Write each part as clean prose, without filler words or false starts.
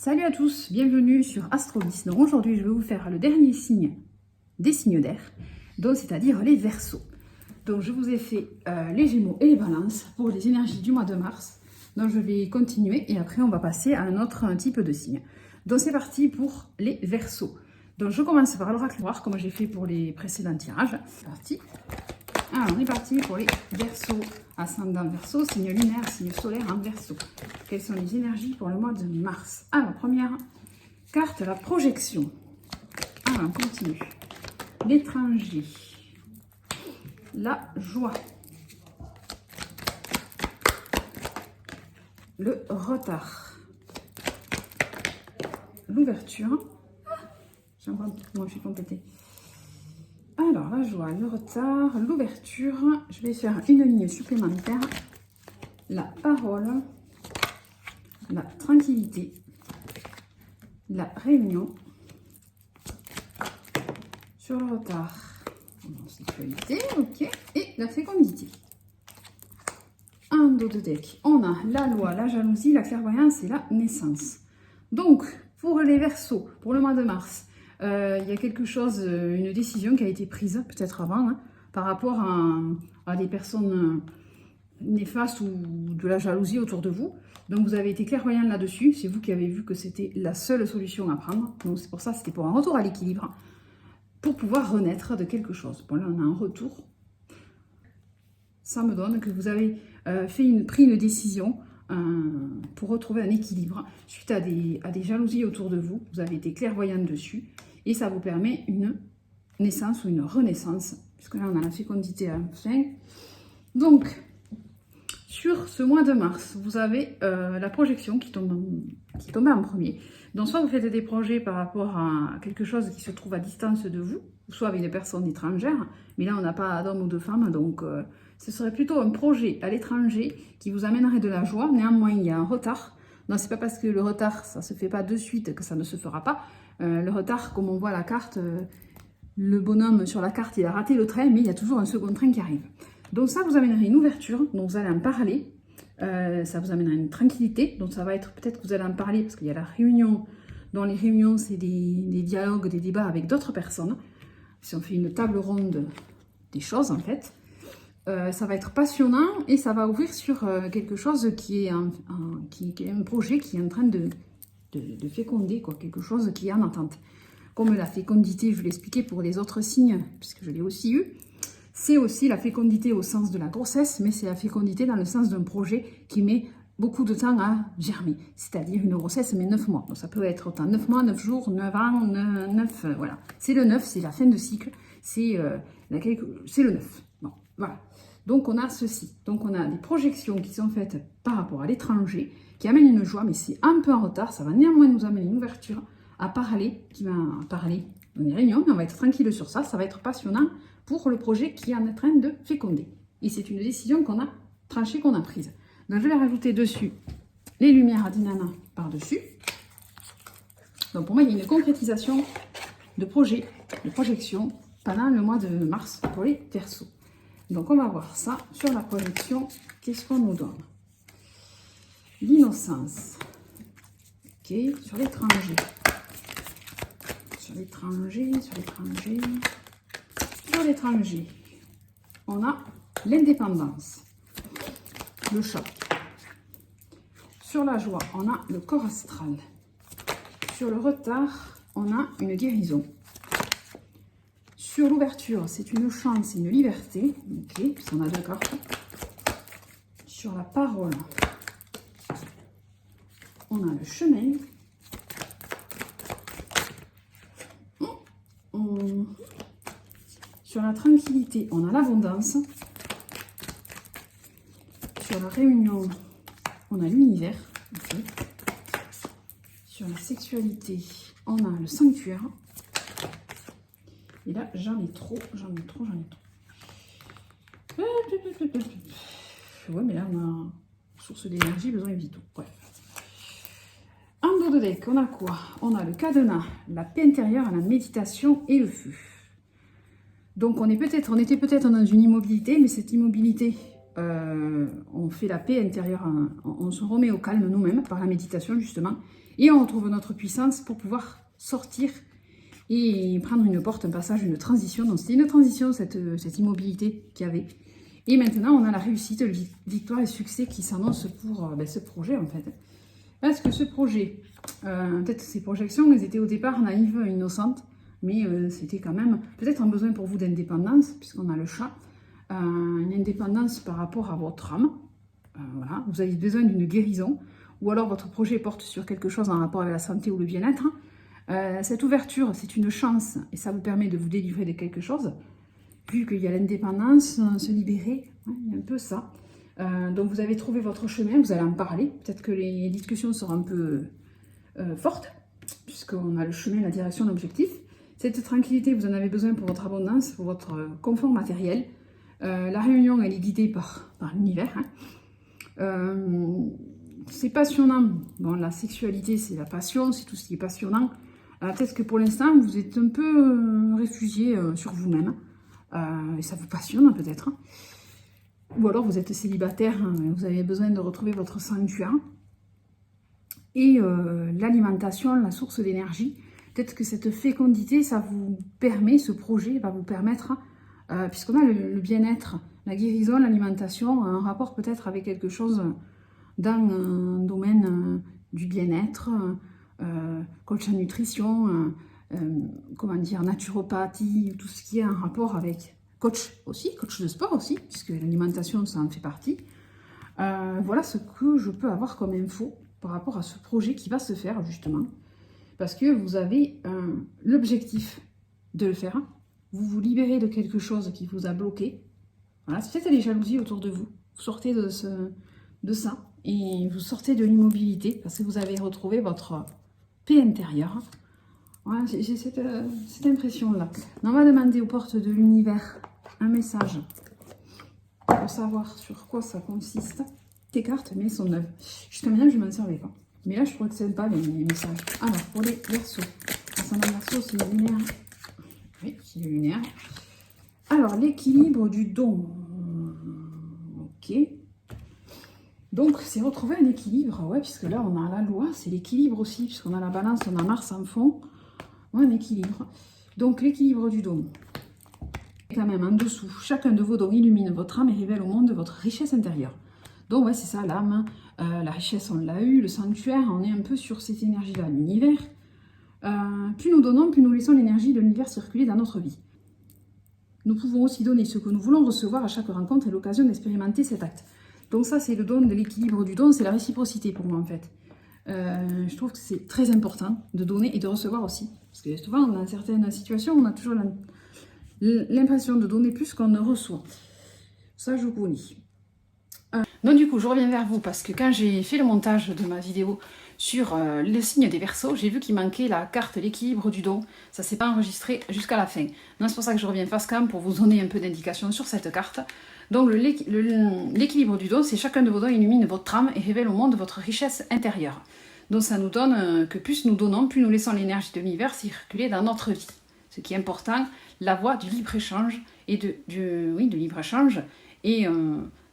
Salut à tous, bienvenue sur Astrolys. Donc aujourd'hui, je vais vous faire le dernier signe des signes d'air, donc c'est-à-dire les Verseaux. Donc je vous ai fait les Gémeaux et les Balances pour les énergies du mois de mars. Donc je vais continuer et après on va passer à un autre type de signe. Donc c'est parti pour les Verseaux. Donc je commence par l'oracle noir comme j'ai fait pour les précédents tirages. C'est parti. Alors, on est parti pour les Verseaux, ascendant Verseau, signe lunaire, signe solaire en Verseau. Quelles sont les énergies pour le mois de mars? Alors, première carte, la projection. Alors, on continue. L'étranger. La joie. Le retard. L'ouverture. Moi, je suis complétée. Alors, la joie, le retard, l'ouverture. Je vais faire une ligne supplémentaire. La parole, la tranquillité, la réunion. Sur le retard, la sexualité, ok. Et la fécondité. Un dos de deck. On a la loi, la jalousie, la clairvoyance et la naissance. Donc, pour les Verseaux, pour le mois de mars, il y a quelque chose, une décision qui a été prise, peut-être avant, hein, par rapport à des personnes néfastes ou de la jalousie autour de vous. Donc vous avez été clairvoyant là-dessus, c'est vous qui avez vu que c'était la seule solution à prendre. Donc c'est pour ça, c'était pour un retour à l'équilibre, pour pouvoir renaître de quelque chose. Bon là, on a un retour. Ça me donne que vous avez pris une décision pour retrouver un équilibre suite à des jalousies autour de vous. Vous avez été clairvoyant dessus. Et ça vous permet une naissance ou une renaissance, puisque là on a la fécondité à la fin. Donc, sur ce mois de mars, vous avez la projection qui tombe en premier. Donc, soit vous faites des projets par rapport à quelque chose qui se trouve à distance de vous, soit avec des personnes étrangères, mais là on n'a pas d'homme ou de femme, donc ce serait plutôt un projet à l'étranger qui vous amènerait de la joie. Néanmoins, il y a un retard. Non, c'est pas parce que le retard, ça se fait pas de suite que ça ne se fera pas. Le retard, comme on voit la carte, le bonhomme sur la carte, il a raté le train, mais il y a toujours un second train qui arrive. Donc ça vous amènerait une ouverture, donc vous allez en parler. Ça vous amènerait une tranquillité, donc ça va être, peut-être que vous allez en parler, parce qu'il y a la réunion. Dans les réunions, c'est des dialogues, des débats avec d'autres personnes. Si on fait une table ronde des choses, en fait. Ça va être passionnant et ça va ouvrir sur quelque chose qui est un projet qui est en train de féconder, quoi, quelque chose qui est en attente. Comme la fécondité, je l'ai expliqué pour les autres signes, puisque je l'ai aussi eu, c'est aussi la fécondité au sens de la grossesse, mais c'est la fécondité dans le sens d'un projet qui met beaucoup de temps à germer, c'est-à-dire une grossesse mais 9 mois. Donc ça peut être autant 9 mois, 9 jours, 9 ans, 9, voilà. C'est le 9, c'est la fin de cycle, c'est le 9. Bon, voilà. Donc on a ceci, donc on a des projections qui sont faites par rapport à l'étranger, qui amènent une joie, mais c'est un peu en retard, ça va néanmoins nous amener une ouverture à parler, dans les réunions, mais on va être tranquille sur ça, ça va être passionnant pour le projet qui est en train de féconder. Et c'est une décision qu'on a tranchée, qu'on a prise. Donc je vais rajouter dessus les lumières d'Inanna par-dessus. Donc pour moi, il y a une concrétisation de projet, de projection pendant le mois de mars pour les Verseaux. Donc on va voir ça sur la projection. Qu'est-ce qu'on nous donne? L'innocence. Ok, sur l'étranger. Sur l'étranger. On a l'indépendance. Le chat. Sur la joie, on a le corps astral. Sur le retard, on a une guérison. Sur l'ouverture, c'est une chance et une liberté. Ok, on a deux cartes. Sur la parole, on a le chemin. Sur la tranquillité, on a l'abondance. Sur la réunion, on a l'univers. Okay. Sur la sexualité, on a le sanctuaire. Et là, j'en ai trop. Ouais, mais là, on a source d'énergie, besoin de vitaux. Bref. En dos de deck, on a quoi? On a le cadenas, la paix intérieure, la méditation et le feu. Donc, on était peut-être dans une immobilité, mais cette immobilité, on fait la paix intérieure, on se remet au calme nous-mêmes par la méditation, justement. Et on retrouve notre puissance pour pouvoir sortir et prendre une porte, un passage, une transition. Donc c'était une transition, cette immobilité qu'il y avait. Et maintenant, on a la réussite, victoire et succès qui s'annoncent pour ce projet, en fait. Parce que ce projet, peut-être ces projections, elles étaient au départ naïves, innocentes, mais c'était quand même peut-être un besoin pour vous d'indépendance, puisqu'on a le chat, une indépendance par rapport à votre âme. Voilà, vous avez besoin d'une guérison, ou alors votre projet porte sur quelque chose en rapport avec la santé ou le bien-être. Cette ouverture, c'est une chance, et ça vous permet de vous délivrer de quelque chose. Vu qu'il y a l'indépendance, se libérer, hein, il y a un peu ça. Donc vous avez trouvé votre chemin, vous allez en parler. Peut-être que les discussions seront un peu fortes, puisqu'on a le chemin, la direction, l'objectif. Cette tranquillité, vous en avez besoin pour votre abondance, pour votre confort matériel. La réunion, elle est guidée par l'univers. Hein. C'est passionnant. Bon, la sexualité, c'est la passion, c'est tout ce qui est passionnant. Peut-être que pour l'instant, vous êtes un peu réfugié sur vous-même. Et ça vous passionne peut-être. Hein. Ou alors vous êtes célibataire, hein, vous avez besoin de retrouver votre sanctuaire. Et l'alimentation, la source d'énergie. Peut-être que cette fécondité, ça vous permet, ce projet va vous permettre, puisqu'on a le bien-être, la guérison, l'alimentation, un rapport peut-être avec quelque chose dans un domaine du bien-être, coach en nutrition, comment dire, naturopathie, tout ce qui est en rapport avec coach aussi, coach de sport aussi, puisque l'alimentation, ça en fait partie. Voilà ce que je peux avoir comme info par rapport à ce projet qui va se faire, justement. Parce que vous avez l'objectif de le faire. Vous vous libérez de quelque chose qui vous a bloqué. Voilà, c'est peut-être des jalousies autour de vous. Vous sortez de ça et vous sortez de l'immobilité parce que vous avez retrouvé votre paix intérieure. Voilà, j'ai cette impression-là. On va demander aux portes de l'univers un message pour savoir sur quoi ça consiste. Tes cartes, mais elles sont neuves. Jusqu'à maintenant, je ne m'en servais pas. Mais là, je trouve que c'est pas les messages. Alors, pour les Verseaux. Ascendant Verseau, c'est le lunaire. Oui, c'est le lunaire. Alors, l'équilibre du don. Ok. Donc, c'est retrouver un équilibre. Ouais, puisque là, on a la loi, c'est l'équilibre aussi. Puisqu'on a la balance, on a Mars en fond. Ouais, un équilibre. Donc, l'équilibre du don. Et quand même, en dessous, chacun de vos dons illumine votre âme et révèle au monde votre richesse intérieure. Donc, ouais, c'est ça, l'âme. La richesse, on l'a eu, le sanctuaire, on est un peu sur cette énergie-là, l'univers. Plus nous donnons, plus nous laissons l'énergie de l'univers circuler dans notre vie. Nous pouvons aussi donner ce que nous voulons recevoir à chaque rencontre et l'occasion d'expérimenter cet acte. Donc ça, c'est le don de l'équilibre du don, c'est la réciprocité pour moi, en fait. Je trouve que c'est très important de donner et de recevoir aussi. Parce que souvent, dans certaines situations, on a toujours l'impression de donner plus qu'on ne reçoit. Ça, je connais. Donc du coup, je reviens vers vous parce que quand j'ai fait le montage de ma vidéo sur le signe des Verseaux, j'ai vu qu'il manquait la carte l'équilibre du don. Ça ne s'est pas enregistré jusqu'à la fin. Donc c'est pour ça que je reviens face cam pour vous donner un peu d'indication sur cette carte. Donc l'équilibre du don, c'est chacun de vos dons illumine votre âme et révèle au monde votre richesse intérieure. Donc ça nous donne que plus nous donnons, plus nous laissons l'énergie de l'univers circuler dans notre vie. Ce qui est important, la voie du libre-échange et de libre-échange et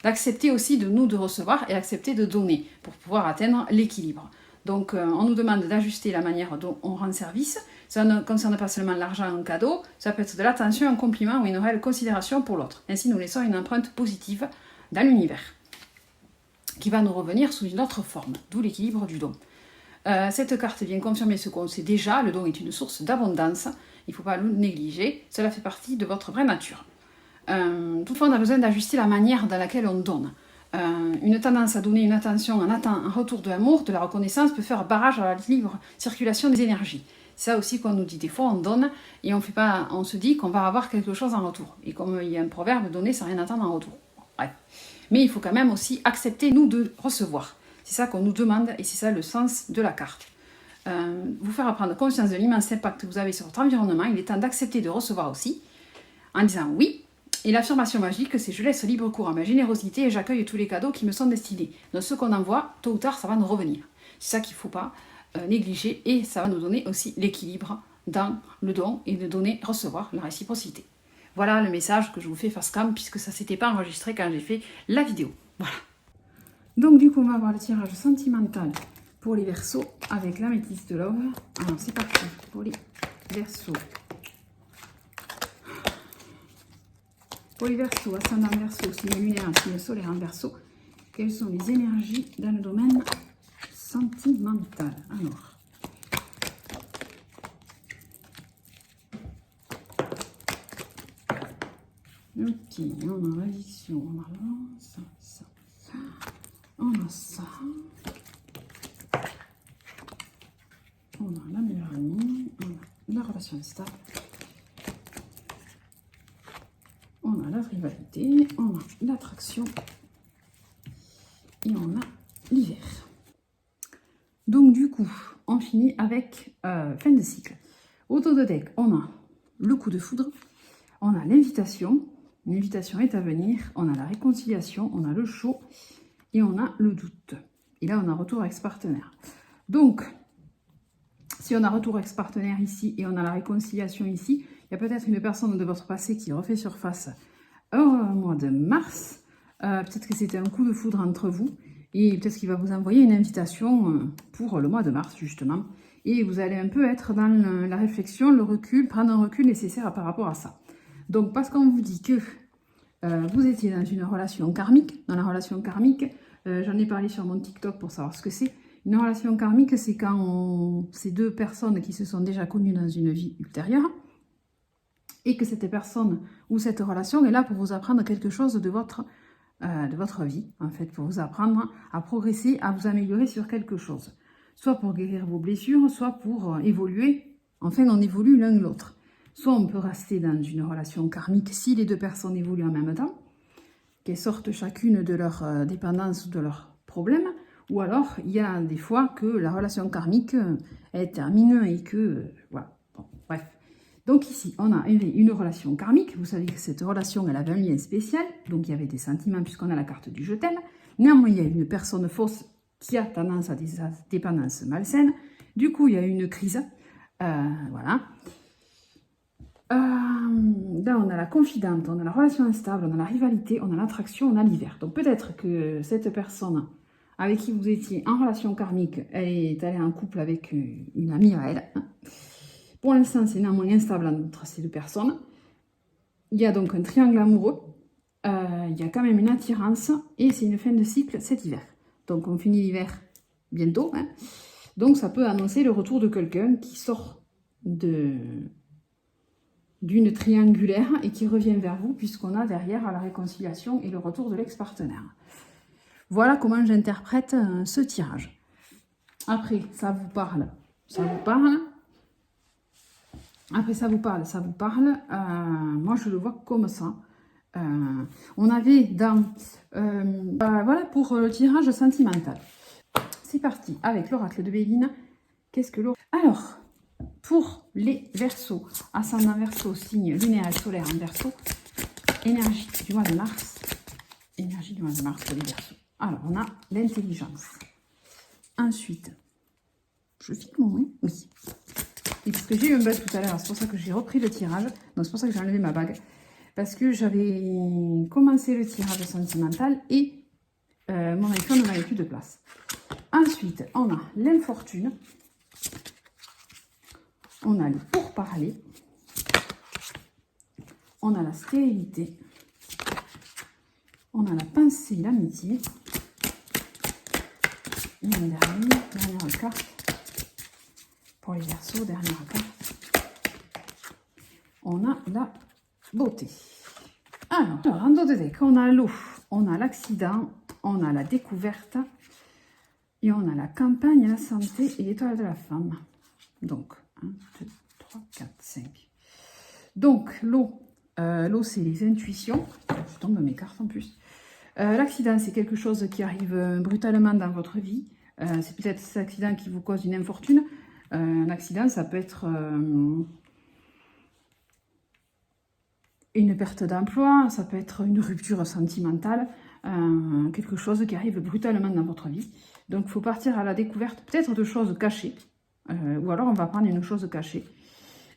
d'accepter aussi de recevoir et accepter de donner pour pouvoir atteindre l'équilibre. Donc on nous demande d'ajuster la manière dont on rend service. Ça ne concerne pas seulement l'argent en cadeau, ça peut être de l'attention, un compliment ou une réelle considération pour l'autre. Ainsi nous laissons une empreinte positive dans l'univers qui va nous revenir sous une autre forme, d'où l'équilibre du don. Cette carte vient confirmer ce qu'on sait déjà, le don est une source d'abondance, il ne faut pas le négliger, cela fait partie de votre vraie nature. Toutefois, on a besoin d'ajuster la manière dans laquelle on donne. Une tendance à donner une attention en retour de l'amour, de la reconnaissance, peut faire barrage à la libre circulation des énergies. C'est ça aussi qu'on nous dit. Des fois, on donne et on se dit qu'on va avoir quelque chose en retour. Et comme il y a un proverbe, donner sans rien attendre en retour. Bref. Mais il faut quand même aussi accepter, nous, de recevoir. C'est ça qu'on nous demande et c'est ça le sens de la carte. Vous faire prendre conscience de l'immense impact que vous avez sur votre environnement. Il est temps d'accepter de recevoir aussi en disant oui. Et l'affirmation magique, c'est « je laisse libre cours à ma générosité et j'accueille tous les cadeaux qui me sont destinés ». Donc ce qu'on envoie, tôt ou tard, ça va nous revenir. C'est ça qu'il ne faut pas négliger et ça va nous donner aussi l'équilibre dans le don et de donner, recevoir la réciprocité. Voilà le message que je vous fais face cam puisque ça ne s'était pas enregistré quand j'ai fait la vidéo. Voilà. Donc du coup, on va voir le tirage sentimental pour les Verseaux avec l'améthyste de Love. Alors, c'est parti pour les Verseaux. Pour les Verseaux, ascendant Verseau, signe lunaire, signe solaire en Verseau, quelles sont les énergies dans le domaine sentimental? Alors, ok, on a l'addiction, on a ça, ça, ça, on a ça, on a la meilleure amie, on a la relation stable, on a la rivalité, on a l'attraction et on a l'hiver. Donc du coup, on finit avec fin de cycle. Autour de deck, on a le coup de foudre, on a l'invitation. L'invitation est à venir, on a la réconciliation, on a le chaud et on a le doute. Et là, on a retour ex-partenaire. Donc, si on a retour ex-partenaire ici et on a la réconciliation ici, il y a peut-être une personne de votre passé qui refait surface au mois de mars. Peut-être que c'était un coup de foudre entre vous et peut-être qu'il va vous envoyer une invitation pour le mois de mars, justement. Et vous allez un peu être dans la réflexion, le recul, prendre un recul nécessaire par rapport à ça. Donc, parce qu'on vous dit que vous étiez dans une relation karmique, dans la relation karmique, j'en ai parlé sur mon TikTok pour savoir ce que c'est. Une relation karmique, c'est quand c'est deux personnes qui se sont déjà connues dans une vie ultérieure et que cette personne ou cette relation est là pour vous apprendre quelque chose de votre vie, en fait, pour vous apprendre à progresser, à vous améliorer sur quelque chose. Soit pour guérir vos blessures, soit pour évoluer. Enfin, on évolue l'un de l'autre. Soit on peut rester dans une relation karmique si les deux personnes évoluent en même temps, qu'elles sortent chacune de leur dépendance ou de leurs problèmes, ou alors il y a des fois que la relation karmique est termine et que... voilà, bon, bref. Donc ici, on a une relation karmique. Vous savez que cette relation, elle avait un lien spécial, donc il y avait des sentiments puisqu'on a la carte du je t'aime. Néanmoins, il y a une personne fausse qui a tendance à des dépendances malsaines. Du coup, il y a une crise. Voilà. Là, on a la confidente, on a la relation instable, on a la rivalité, on a l'attraction, on a l'hiver. Donc peut-être que cette personne avec qui vous étiez en relation karmique, elle est allée en couple avec une amie à elle. Pour l'instant, c'est néanmoins instable entre ces deux personnes. Il y a donc un triangle amoureux. Il y a quand même une attirance et c'est une fin de cycle cet hiver. Donc on finit l'hiver bientôt. Hein. Donc ça peut annoncer le retour de quelqu'un qui sort d'une triangulaire et qui revient vers vous puisqu'on a derrière la réconciliation et le retour de l'ex-partenaire. Voilà comment j'interprète ce tirage. Après, ça vous parle, ça vous parle. Après, ça vous parle, ça vous parle. Moi, je le vois comme ça. On avait dans... voilà pour le tirage sentimental. C'est parti avec l'oracle de Béline. Qu'est-ce que l'oracle... Alors... Pour les Verseaux, ascendant Verseau, signe lunaire et solaire en Verseau, énergie du mois de mars. Énergie du mois de mars pour les Verseaux. Alors, on a l'intelligence. Ensuite, je filme, oui. Oui. Et parce que j'ai eu un bug tout à l'heure, c'est pour ça que j'ai repris le tirage. Donc, c'est pour ça que j'ai enlevé ma bague. Parce que j'avais commencé le tirage sentimental et mon iPhone n'avait plus de place. Ensuite, on a l'infortune. On a le pourparler, on a la stérilité, on a la pensée, l'amitié, une dernière carte pour les Verseaux, dernière carte, on a la beauté. Alors en dos de deck, on a l'eau, on a l'accident, on a la découverte et on a la campagne, la santé et l'étoile de la femme. Donc, 1, 2, 3, 4, 5. Donc, l'eau, c'est les intuitions. Je tombe mes cartes en plus. L'accident, c'est quelque chose qui arrive brutalement dans votre vie. C'est peut-être cet accident qui vous cause une infortune. Un accident, ça peut être une perte d'emploi, ça peut être une rupture sentimentale, quelque chose qui arrive brutalement dans votre vie. Donc, il faut partir à la découverte peut-être de choses cachées. Ou alors on va prendre une chose cachée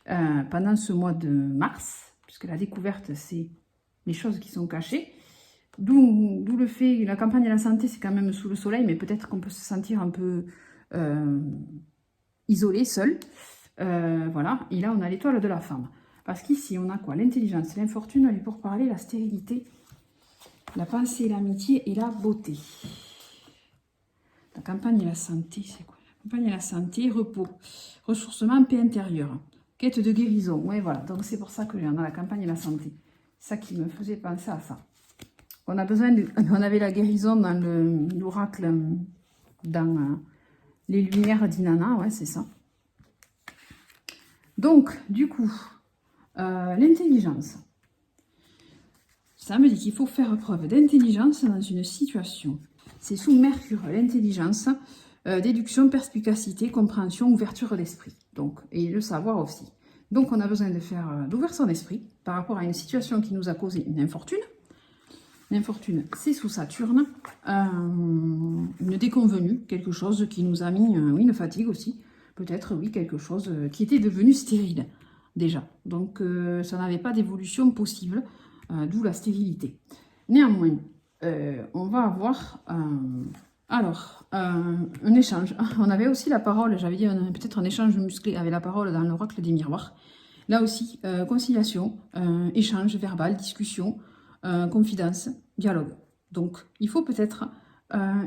pendant ce mois de mars, puisque la découverte, c'est les choses qui sont cachées. D'où le fait, la campagne de la santé, c'est quand même sous le soleil, mais peut-être qu'on peut se sentir un peu isolé, seul. Voilà, et là on a l'étoile de la femme. Parce qu'ici on a quoi? L'intelligence, l'infortune, les pourparlers, la stérilité, la pensée, l'amitié et la beauté. La campagne et la santé, c'est quoi? La campagne et la santé, repos, ressourcement, paix intérieure, quête de guérison. Ouais, voilà, donc c'est pour ça que on a la campagne et la santé. C'est ça qui me faisait penser à ça. On a besoin de, on avait la guérison dans l'oracle, dans les lumières d'Inanna, ouais, c'est ça. Donc, du coup, l'intelligence. Ça me dit qu'il faut faire preuve d'intelligence dans une situation. C'est sous Mercure, l'intelligence, déduction, perspicacité, compréhension, ouverture d'esprit. Donc, et le savoir aussi. Donc, on a besoin de faire d'ouvrir son esprit par rapport à une situation qui nous a causé une infortune. L'infortune, c'est sous Saturne, une déconvenue, quelque chose qui nous a mis, oui, une fatigue aussi, peut-être, oui, quelque chose qui était devenu stérile, déjà. Donc, ça n'avait pas d'évolution possible, d'où la stérilité. Néanmoins, on va avoir, un échange. On avait aussi la parole, j'avais dit peut-être un échange musclé avec la parole dans l'oracle des miroirs. Là aussi, conciliation, échange verbal, discussion, confidence, dialogue. Donc, il faut peut-être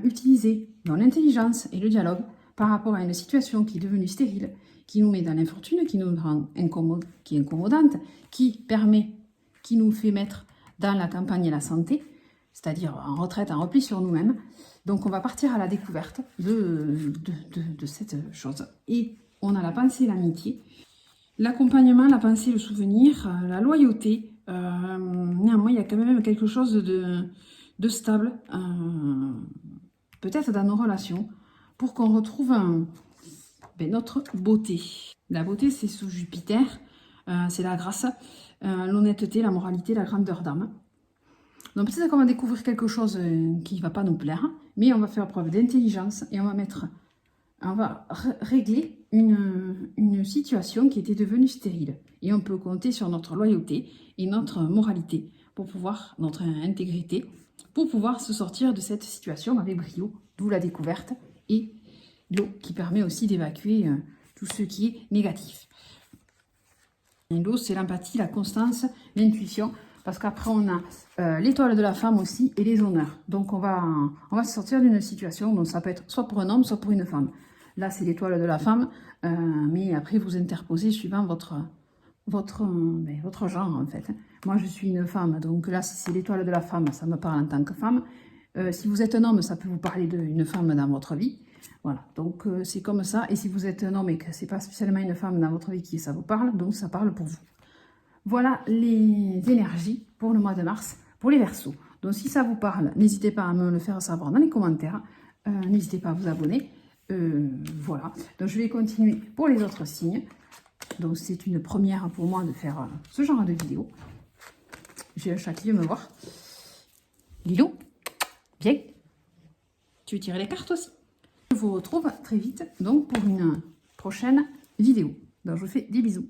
utiliser dans l'intelligence et le dialogue par rapport à une situation qui est devenue stérile, qui nous met dans l'infortune, qui nous rend qui est incommodante, qui nous fait mettre dans la campagne et la santé, c'est-à-dire en retraite, en repli sur nous-mêmes. Donc, on va partir à la découverte de cette chose. Et on a la pensée et l'amitié, l'accompagnement, la pensée, le souvenir, la loyauté. Néanmoins, il y a quand même quelque chose de stable, peut-être dans nos relations, pour qu'on retrouve notre beauté. La beauté, c'est sous Jupiter, c'est la grâce, l'honnêteté, la moralité, la grandeur d'âme. Donc peut-être qu'on va découvrir quelque chose qui ne va pas nous plaire, mais on va faire preuve d'intelligence et on va régler une situation qui était devenue stérile. Et on peut compter sur notre loyauté et notre moralité, pour pouvoir, notre intégrité, pour pouvoir se sortir de cette situation avec brio, d'où la découverte et l'eau qui permet aussi d'évacuer tout ce qui est négatif. L'eau, c'est l'empathie, la constance, l'intuition, parce qu'après on a l'étoile de la femme aussi et les honneurs. Donc on va se sortir d'une situation, donc ça peut être soit pour un homme, soit pour une femme. Là, c'est l'étoile de la femme, mais après, vous interposez suivant votre genre, en fait. Moi, je suis une femme, donc là, si c'est l'étoile de la femme, ça me parle en tant que femme. Si vous êtes un homme, ça peut vous parler d'une femme dans votre vie. Voilà, donc c'est comme ça. Et si vous êtes un homme et que ce n'est pas spécialement une femme dans votre vie qui ça vous parle, donc ça parle pour vous. Voilà les énergies pour le mois de mars, pour les Verseaux. Donc si ça vous parle, n'hésitez pas à me le faire savoir dans les commentaires. N'hésitez pas à vous abonner. Voilà, donc je vais continuer pour les autres signes. Donc c'est une première pour moi de faire ce genre de vidéo. J'ai un chat qui vient me voir. Lilo, viens. Tu veux tirer les cartes aussi? Je vous retrouve très vite donc pour une prochaine vidéo. Donc je vous fais des bisous.